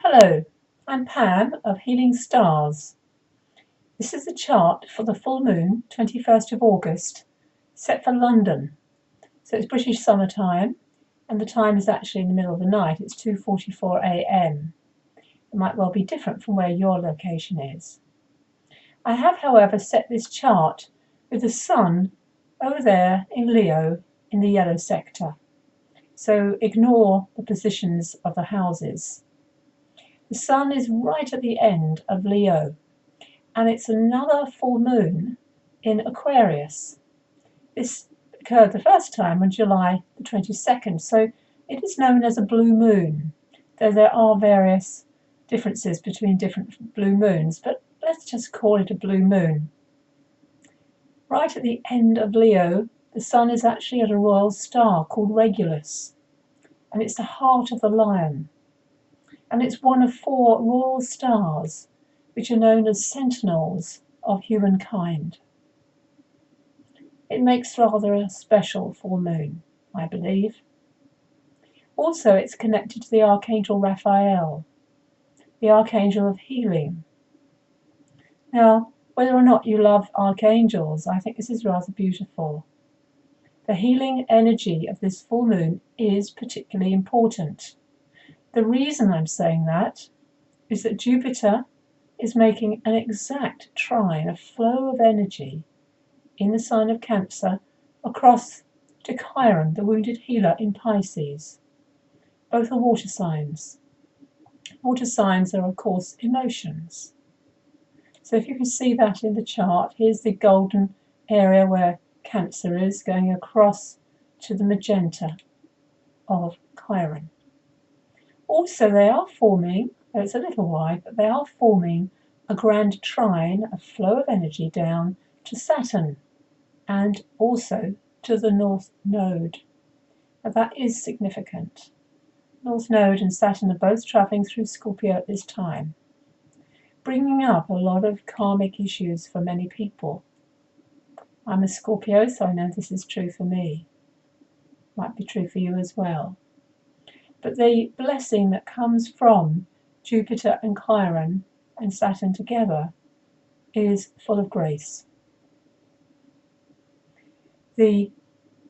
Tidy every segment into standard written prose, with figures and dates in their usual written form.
Hello, I'm Pam of Healing Stars. This is the chart for the full moon, 21st of August, set for London. So it's British summertime, and the time is actually in the middle of the night. It's 2:44 a.m. It might well be different from where your location is. I have, however, set this chart with the sun over there in Leo in the yellow sector. So ignore the positions of the houses. The sun is right at the end of Leo, and it's another full moon in Aquarius. This occurred the first time on July the 22nd, so it is known as a blue moon, though there are various differences between different blue moons, but let's just call it a blue moon. Right at the end of Leo, the sun is actually at a royal star called Regulus, and it's the heart of the lion. And it's one of 4 royal stars which are known as sentinels of humankind. It makes rather a special full moon, I believe. Also, it's connected to the Archangel Raphael, the Archangel of healing. Now, whether or not you love archangels, I think this is rather beautiful. The healing energy of this full moon is particularly important. The reason I'm saying that is that Jupiter is making an exact trine, a flow of energy in the sign of Cancer across to Chiron, the wounded healer in Pisces. Both are water signs. Water signs are, of course, emotions. So if you can see that in the chart, here's the golden area where Cancer is going across to the magenta of Chiron. Also, they are forming, though it's a little wide, but they are forming a grand trine, a flow of energy down to Saturn and also to the North Node. Now that is significant. North Node and Saturn are both travelling through Scorpio at this time, bringing up a lot of karmic issues for many people. I'm a Scorpio, so I know this is true for me. Might be true for you as well. But the blessing that comes from Jupiter and Chiron and Saturn together is full of grace. The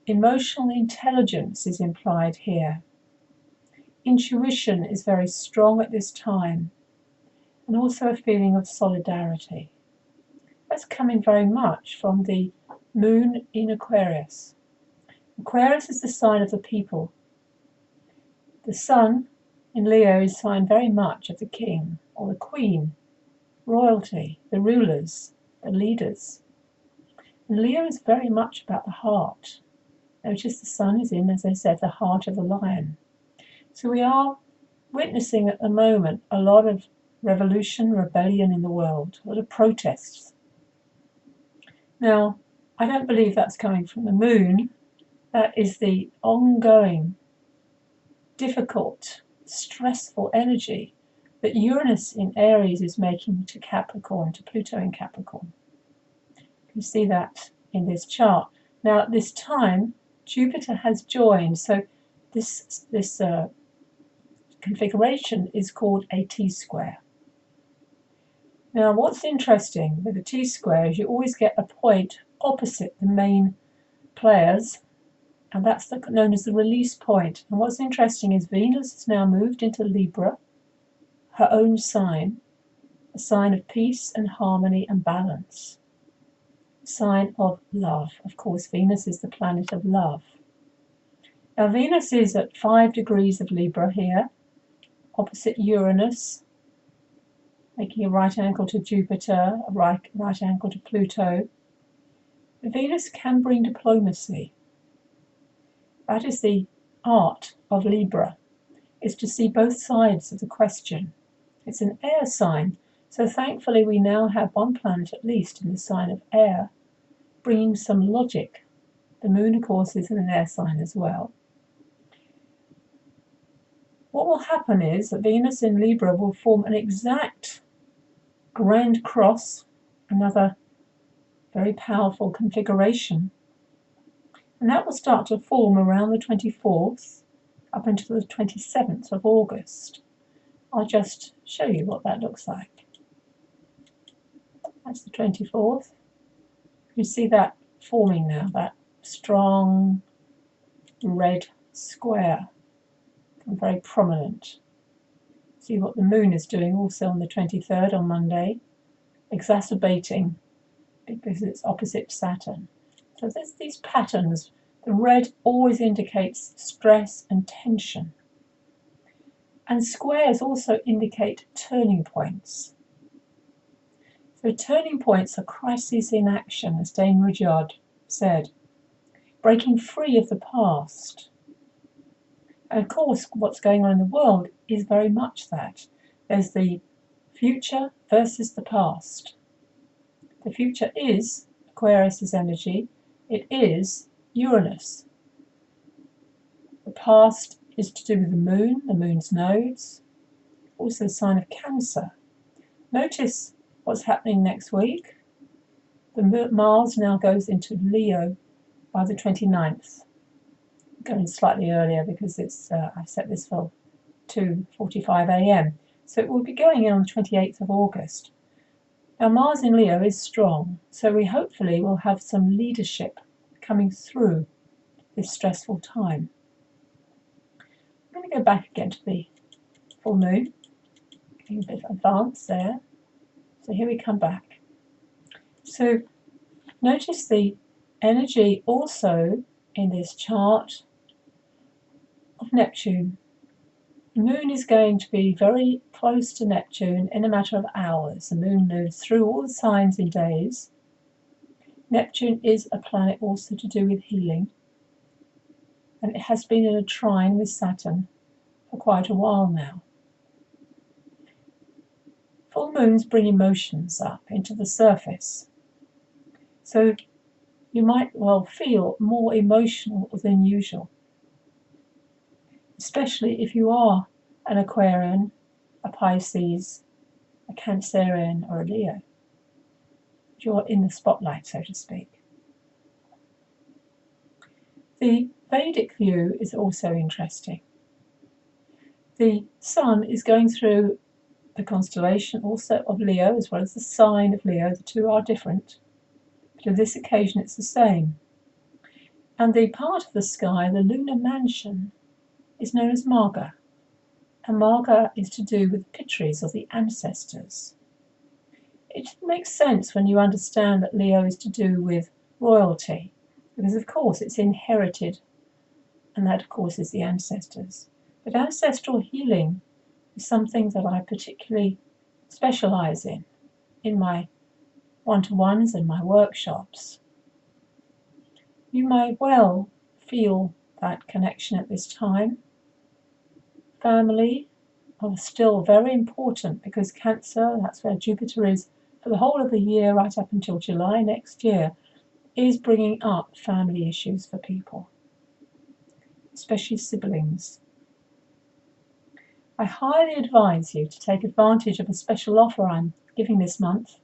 emotional intelligence is implied here. Intuition is very strong at this time, and also a feeling of solidarity. That's coming very much from the moon in Aquarius. Aquarius is the sign of the people. The sun in Leo is a sign very much of the king or the queen, royalty, the rulers, the leaders. And Leo is very much about the heart. Notice the sun is in, as I said, the heart of the lion. So we are witnessing at the moment a lot of revolution, rebellion in the world, a lot of protests. Now, I don't believe that's coming from the moon. That is the ongoing, difficult, stressful energy that Uranus in Aries is making to Capricorn, to Pluto in Capricorn. You see that in this chart. Now at this time, Jupiter has joined, so this configuration is called a T-square. Now what's interesting with a T-square is you always get a point opposite the main players, and that's known as the release point. And what's interesting is Venus has now moved into Libra, her own sign, a sign of peace and harmony and balance, a sign of love. Of course, Venus is the planet of love. Now Venus is at 5 degrees of Libra here, opposite Uranus, making a right angle to Jupiter, a right angle to Pluto. Venus can bring diplomacy. That is the art of Libra, is to see both sides of the question. It's an air sign, so thankfully we now have one planet at least in the sign of air, bringing some logic. The moon, of course, is an air sign as well. What will happen is that Venus in Libra will form an exact grand cross, another very powerful configuration, and that will start to form around the 24th up until the 27th of August. I'll just show you what that looks like. That's the 24th. You see that forming now, that strong red square, and very prominent. See what the moon is doing also on the 23rd, on Monday, exacerbating because it's opposite Saturn. So there's these patterns. The red always indicates stress and tension. And squares also indicate turning points. So turning points are crises in action, as Dane Rudyard said, breaking free of the past. And of course, what's going on in the world is very much that. There's the future versus the past. The future is Aquarius' energy. It is Uranus. The past is to do with the moon's nodes, also a sign of Cancer. Notice what's happening next week. The Mars now goes into Leo by the 29th. Going slightly earlier because it's I set this for 2:45 a.m. So it will be going in on the 28th of August. Now Mars in Leo is strong, so we hopefully will have some leadership coming through this stressful time. I'm going to go back again to the full moon, getting a bit advanced there. So here we come back. So notice the energy also in this chart of Neptune. The moon is going to be very close to Neptune in a matter of hours. The moon moves through all the signs in days. Neptune is a planet also to do with healing, and it has been in a trine with Saturn for quite a while now. Full moons bring emotions up into the surface, so you might well feel more emotional than usual, especially if you are an Aquarian, a Pisces, a Cancerian or a Leo. You're in the spotlight, so to speak. The Vedic view is also interesting. The Sun is going through the constellation also of Leo, as well as the sign of Leo. The two are different, but on this occasion it's the same. And the part of the sky, the lunar mansion, is known as Marga. And Marga is to do with Pitris, or the ancestors. It makes sense when you understand that Leo is to do with royalty, because of course it's inherited, and that of course is the ancestors. But ancestral healing is something that I particularly specialize in my one-to-ones and my workshops. You may well feel that connection at this time. Family are still very important because Cancer, that's where Jupiter is for the whole of the year right up until July next year, is bringing up family issues for people, especially siblings. I highly advise you to take advantage of a special offer I'm giving this month.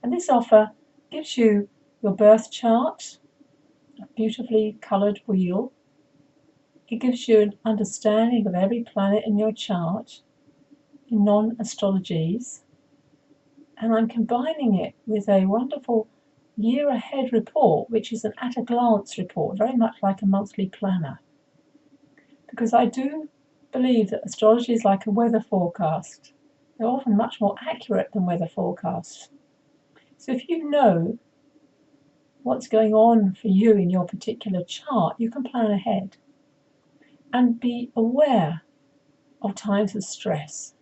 And this offer gives you your birth chart, a beautifully coloured wheel. It gives you an understanding of every planet in your chart in non-astrologies. And I'm combining it with a wonderful year ahead report, which is an at-a-glance report, very much like a monthly planner. Because I do believe that astrology is like a weather forecast. They're often much more accurate than weather forecasts. So if you know what's going on for you in your particular chart, you can plan ahead and be aware of times of stress.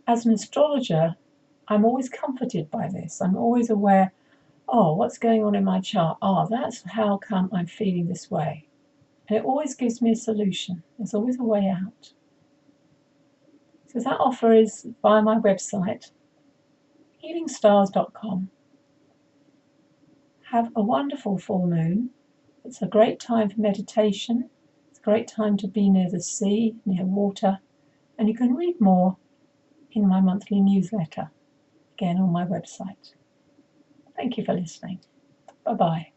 As an astrologer, I'm always comforted by this. I'm always aware, oh, what's going on in my chart? Oh, that's how come I'm feeling this way. And it always gives me a solution. There's always a way out. So that offer is via my website, healingstars.com. Have a wonderful full moon. It's a great time for meditation. It's a great time to be near the sea, near water. And you can read more in my monthly newsletter, again on my website. Thank you for listening. Bye-bye.